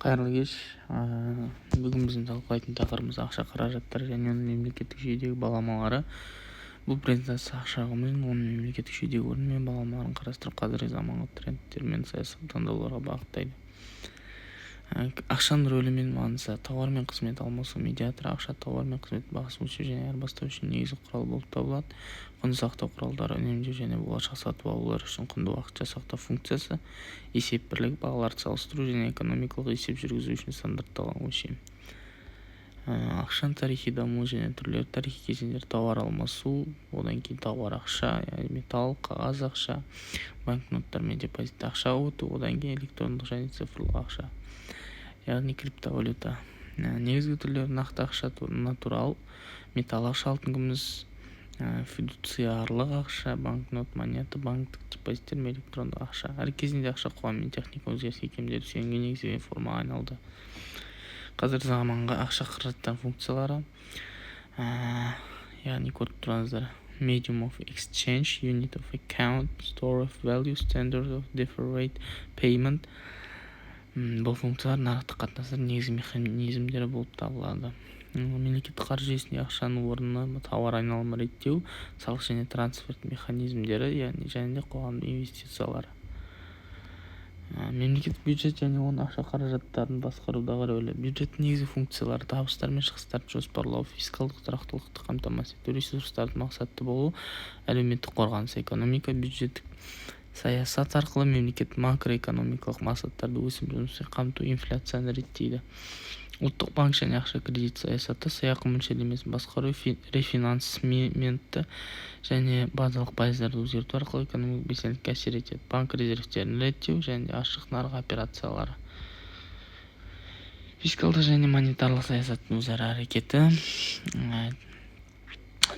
Қайырлы кеш. Бүгін біздің талқылайтын тақырыбымыз ақша қаражаттары және оның мемлекеттік жүйедегі баламалары. Бұл презентация ақша ағымы мен оның мемлекеттік жүйедегі орны мен баламаларын қарастырып, қазіргі заманғы трендтер мен саяси таңдауларға бағыттайды. Ақшаның рөлі мен маңызы. Тауар мен қызмет алмасу медиаторы ақша тауар мен қызмет бағасын өлшеу және айырбастау үшін негізгі құрал болып табылады. Құнды сақтау құралдары үнемдеу және болашақ сатып алулар үшін құнды уақытша сақтау функциясы, есеп бірлігі, бағаларды салыстыру және экономикалық есеп жүргізу үшін стандартталған өлшем. Ақшаның тарихи дамуы және түрлері. Тарихи кезеңдер: тауар алмасу, одан кейін тауар ақша, металл, қағаз ақша, банкноттар мен депозит ақша өту, одан кейін электрондық және цифрлық ақша, яғни криптовалюта. Негізгі түрлері: нақты ақша, натурал, металл ақша, алтын, күміс, фидуциарлық ақша, банкнот, монета, банктік депозиттер мен электрондық ақша. Әр кезеңде ақша қоғам мен техника өзгеріске икемдері сүйенген негізгі формаға айналды. Қазіргі заманғы ақша қаражаттарының функциялары, яғни көріп тұрсыздар: medium of exchange, unit of account, store of value, standard of deferred rate payment. Бұл функциялар нарықтық қатынастардың негізгі механизмдері болып табылады. Мемлекеттік қаржы жүйесінде ақшаның орны, тауар айналымы реттеу, салық және трансферт механизмдері, және қоғамдық инвестициялар. Мемлекеттік бюджет және оның ақша қаражаттарын басқарудағы рөлі. Бюджеттің негізгі функциялары: табыстар мен шығыстарды жоспарлау, фискалдық тұрақтылықты қамтамасыз ету, ресурстардың мақсатты болу, әлеуметтік қорғаныс. Экономика: бюджеттік саясат арқылы мемлекет макроэкономикалық мақсаттарды өсім жұмыспен қамту, инфляцияны реттейді. Ұлттық банк және ақша кредит саясаты: сыйақы мөлшерлемесін басқару, рефинансменті және базалық пайыздарды өзгерту арқылы экономикалық белсенділікке әсер етеді. Банк резервтерін реттеу және ашық нарық операциялары. Фискалдық және монетарлық саясаттың өзара әрекеті.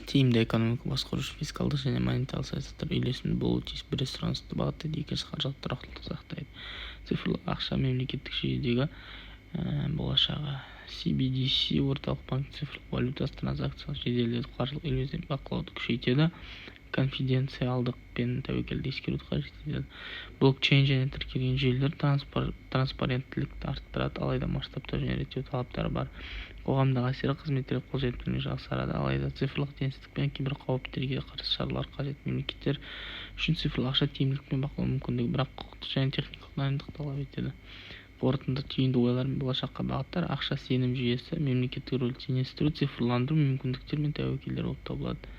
Тиімді экономика басқару үшін фискалдық және монетарлық саясаттар үйлесімді болуы тиіс. Бірі сұранысты бағыттайды, екіншісі қаржылық тұрақтылықты сақтайды. Цифрлық ақша мемлекеттік жүйедегі болашағы. CBDC орталық банк цифрлық валютасы транзакциялық жеделдетіп, қаржылық үйлесім бақылауды күшейтеді. Конфиденциалдық пен тәуекелді ескеруді қажет етеді. Блокчейн және тіркелген жүйелер транспаренттілікті арттырады, алайда масштабтау және реттеу талаптары бар. Қоғамдағы әсері: қызметтер қолжетімді жақсарады, алайда цифрлық теңсіздік пен киберқауіптерге қарсы шаралар қажет. Мемлекеттер үшін цифрлық ақша тиімділік пен бақылау мүмкіндігі, бірақ құқықтық және техникалық дайындық талап етеді. Қорытынды: түйінді ойлар мен болашаққа бағыттар. Ақша сенім жүйесі, мемлекеттік рөлді теңестіру, цифрландыру, мүмкіндіктер мен тәуекелдер болып табылады.